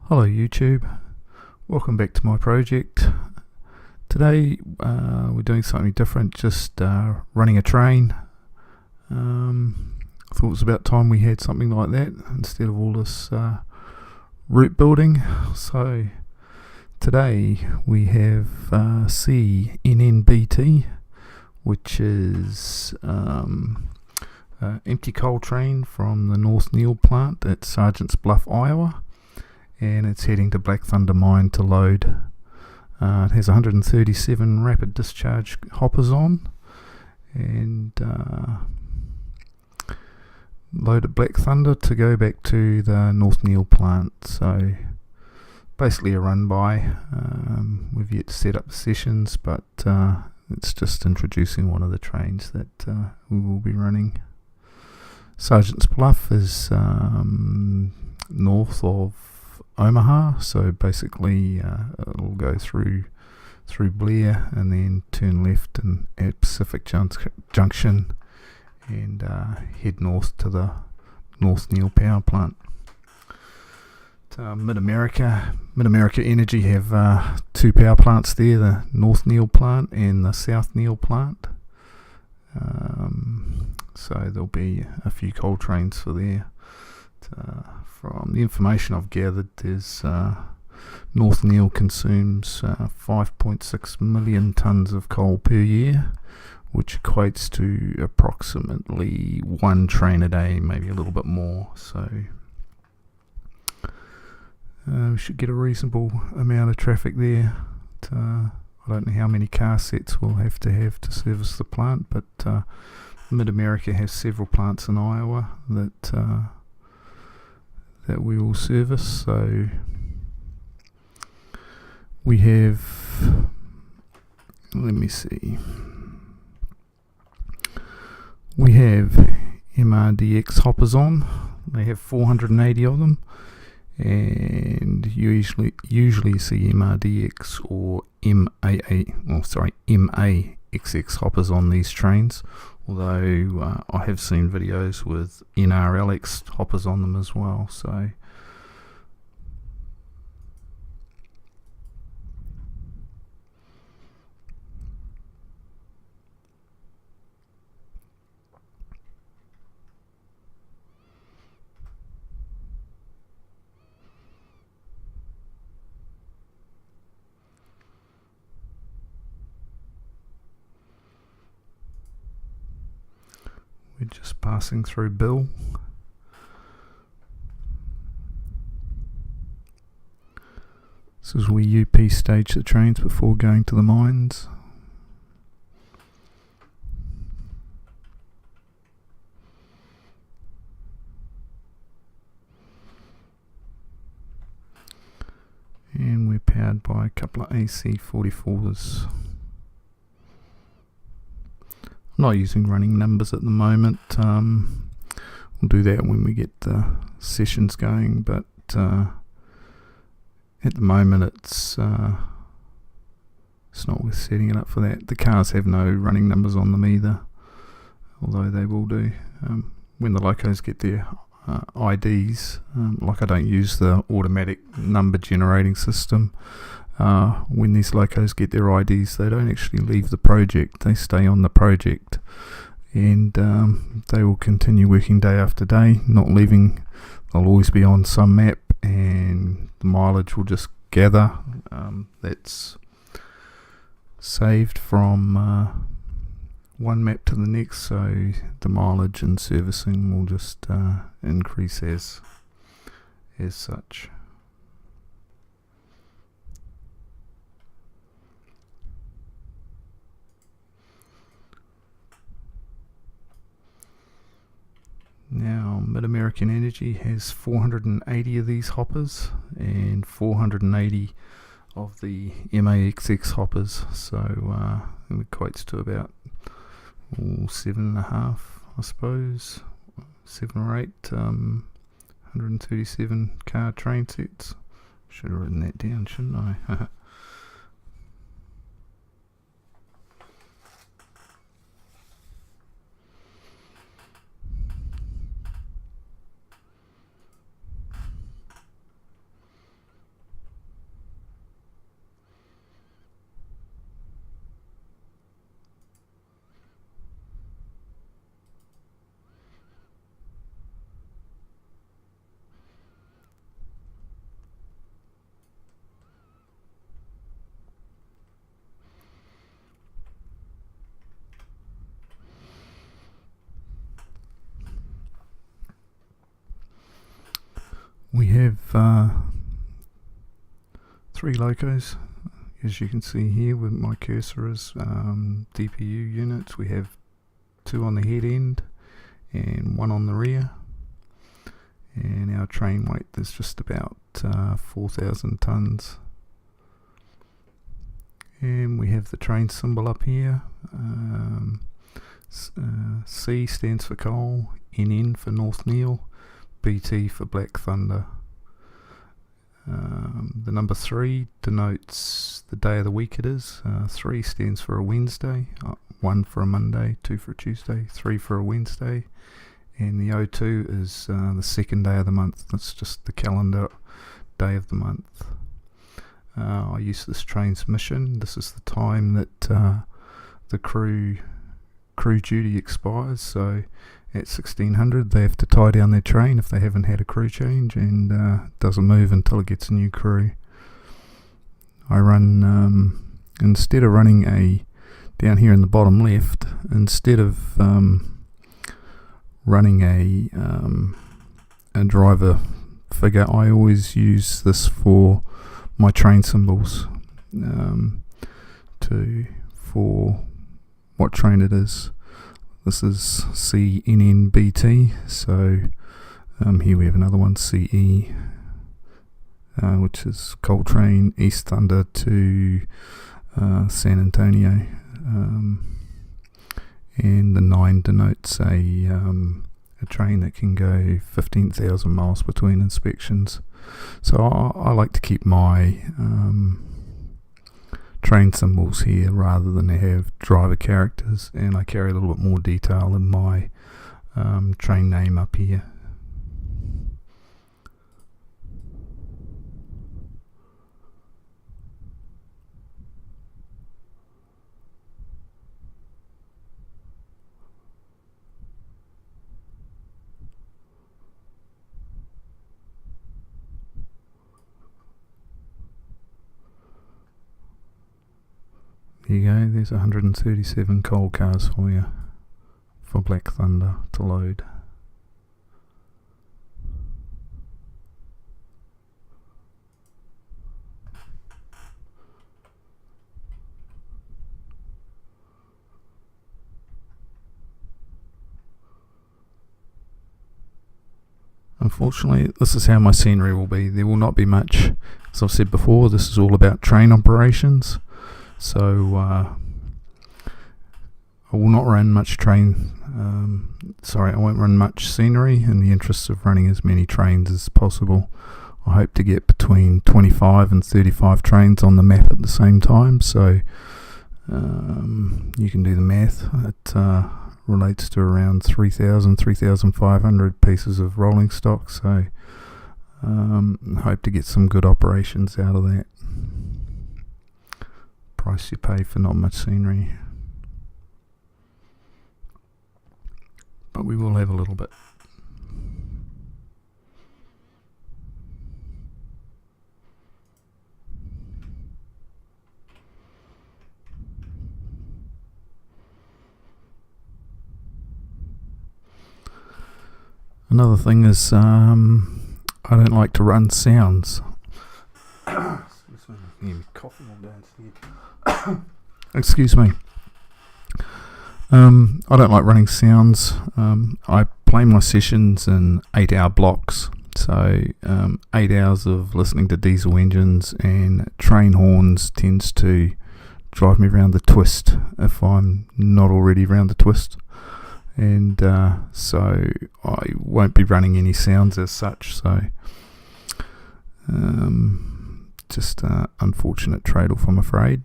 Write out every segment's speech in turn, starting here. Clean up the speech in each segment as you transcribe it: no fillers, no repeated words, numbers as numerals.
Hello YouTube, welcome back to my project. Today we're doing something different, just running a train. I thought it was about time we had something like that instead of all this route building. So today we have CNNBT, which is empty coal train from the North Neil plant at Sergeant's Bluff, Iowa. And it's heading to Black Thunder mine to load. It has 137 rapid discharge hoppers on, and load at Black Thunder to go back to the North Neil plant. So basically a run by. We've yet to set up the sessions, but it's just introducing one of the trains that we will be running. Sergeant's Bluff is north of Omaha, so basically it'll go through Blair and then turn left at Pacific Junction and head north to the North Neil power plant. Mid-America Energy have two power plants there, the North Neil plant and the South Neil plant. So there'll be a few coal trains for there. From the information I've gathered, there's North Neil consumes 5.6 million tonnes of coal per year, which equates to approximately one train a day, maybe a little bit more. So we should get a reasonable amount of traffic there. I don't know how many car sets we'll have to service the plant, but Mid-America has several plants in Iowa that we will service. So we have, let me see, we have MRDX hoppers on. They have 480 of them, and you usually see MRDX or MAXX hoppers on these trains, although I have seen videos with NRLX hoppers on them as well. So we're just passing through Bill. This is where UP stage the trains before going to the mines. And we're powered by a couple of AC44s. I'm not using running numbers at the moment. We'll do that when we get the sessions going, but at the moment it's not worth setting it up for that. The cars have no running numbers on them either, although they will do when the locos get their IDs. Like, I don't use the automatic number generating system. When these locos get their IDs, they don't actually leave the project, they stay on the project, and they will continue working day after day, not leaving. They'll always be on some map, and the mileage will just gather. That's saved from one map to the next, so the mileage and servicing will just increase as such. Now, Mid-American Energy has 480 of these hoppers and 480 of the MAXX hoppers, so it equates to about 7.5, I suppose, 7 or 8 137 car train sets. Should have written that down, shouldn't I? We have 3 locos, as you can see here with my cursor as DPU units. We have 2 on the head end and 1 on the rear, and our train weight is just about 4,000 tons. And we have the train symbol up here. C stands for coal, NN for North Neil, BT for Black Thunder. The number 3 denotes the day of the week it is. 3 stands for a Wednesday, 1 for a Monday, 2 for a Tuesday, 3 for a Wednesday, and the 02 is the second day of the month. That's just the calendar day of the month. I use this train's mission. This is the time that the crew duty expires, so at 1600 they have to tie down their train if they haven't had a crew change, and doesn't move until it gets a new crew. I run, instead of running down here in the bottom left, instead of running a driver figure, I always use this for my train symbols, for what train it is. This is CNNBT, so here we have another one, CE, which is Coal Train East Thunder to San Antonio, and the 9 denotes a train that can go 15,000 miles between inspections. So I like to keep my train symbols here rather than have driver characters, and I carry a little bit more detail in my train name up here. There you go, there's 137 coal cars for you, for Black Thunder to load. Unfortunately, this is how my scenery will be. There will not be much. As I've said before, this is all about train operations. So I will not run much I won't run much scenery in the interests of running as many trains as possible. I hope to get between 25 and 35 trains on the map at the same time, so you can do the math. It relates to around 3,000, 3,500 pieces of rolling stock, so hope to get some good operations out of that. Price you pay for not much scenery, but we will have a little bit. Another thing is I don't like to run sounds. Excuse me, you hear me coughing all downstairs. Excuse me. I don't like running sounds. I play my sessions in 8-hour blocks, so 8 hours of listening to diesel engines and train horns tends to drive me round the twist if I'm not already round the twist, and so I won't be running any sounds as such, so just an unfortunate trade-off, I'm afraid.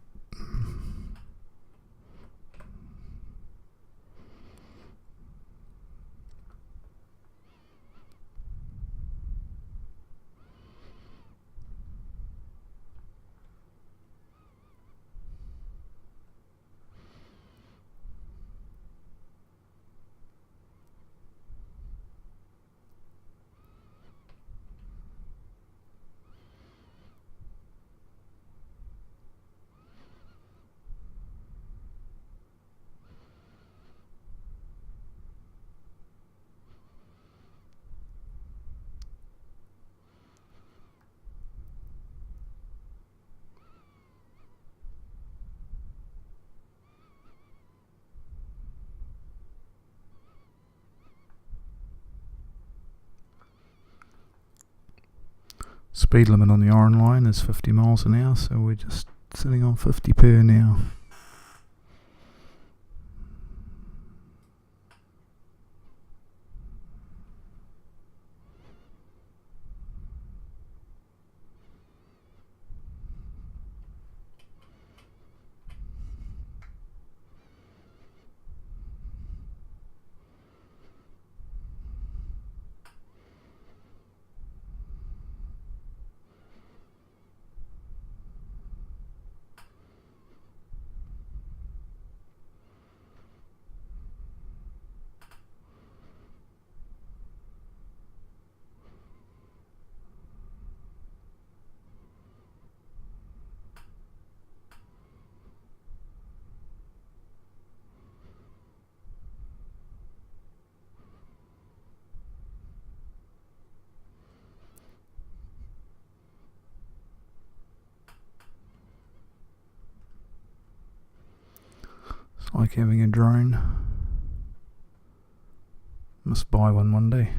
speed limit on the Oran line is 50 miles an hour, so we're just sitting on 50 per now. It's like having a drone. Must buy one day.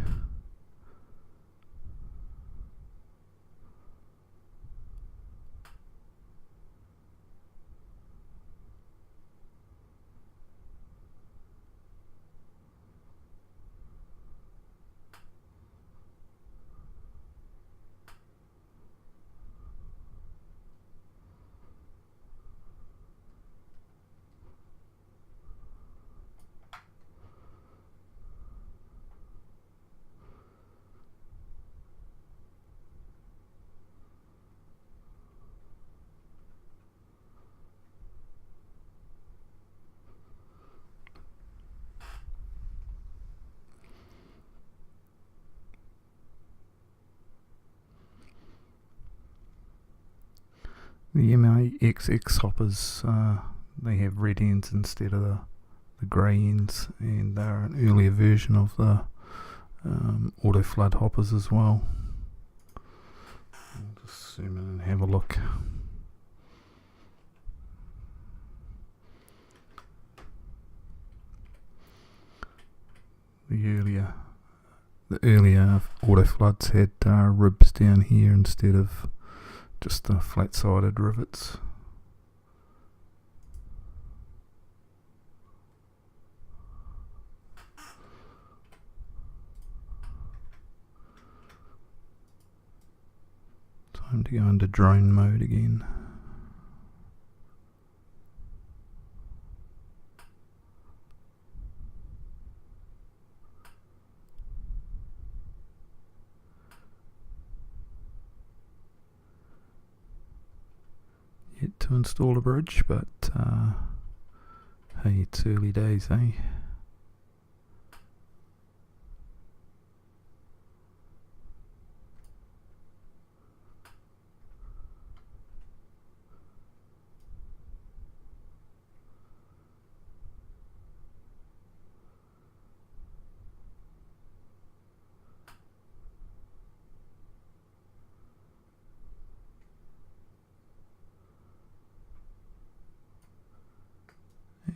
The MAXX hoppers, they have red ends instead of the grey ends, and they're an earlier version of the auto flood hoppers as well. I'll just zoom in and have a look. The earlier auto floods had ribs down here instead of just the flat-sided rivets. Time to go into drone mode again. Yet to install a bridge, but hey, it's early days, eh?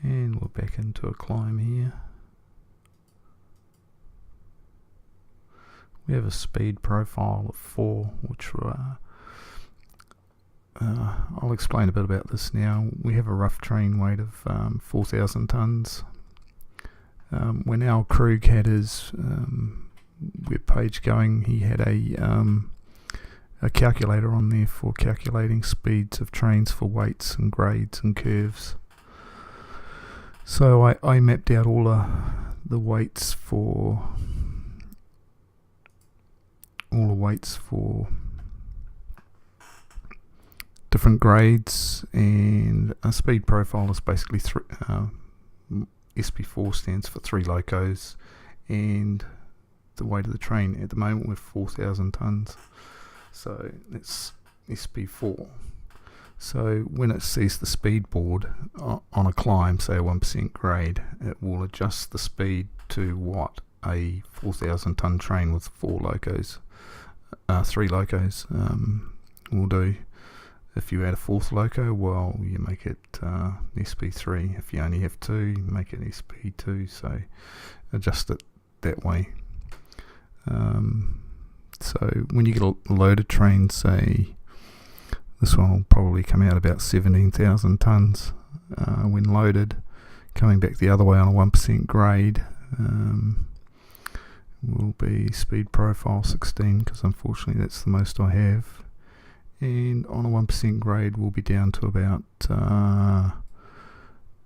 And we're back into a climb here. We have a speed profile of 4, which I'll explain a bit about this now. We have a rough train weight of 4,000 tonnes. When our Krug had his web page going, he had a calculator on there for calculating speeds of trains for weights and grades and curves. So I mapped out all the weights for different grades, and a speed profile is basically SP4 stands for 3 locos, and the weight of the train. At the moment we're 4,000 tonnes, so it's SP4. So when it sees the speed board on a climb, say a 1% grade, it will adjust the speed to what a 4,000 tonne train with 3 locos will do. If you add a 4th loco, well, you make it SP3. If you only have 2, you make it SP2. So adjust it that way. So So when you get a loaded train, say this one will probably come out about 17,000 tonnes when loaded. Coming back the other way on a 1% grade will be speed profile 16, because unfortunately that's the most I have. And on a 1% grade will be down to about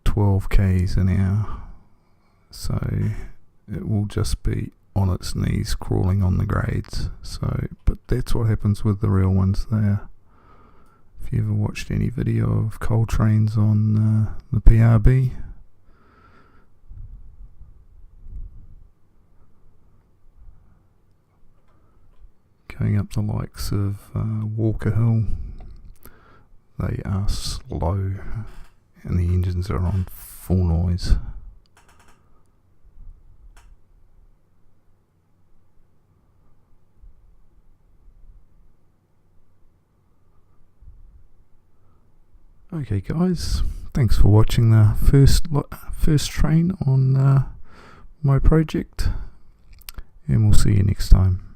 12 k's an hour. So it will just be on its knees crawling on the grades. So, but that's what happens with the real ones there. If you ever watched any video of coal trains on the PRB, going up the likes of Walker Hill, they are slow and the engines are on full noise. Okay guys, thanks for watching the first train on my project, and we'll see you next time.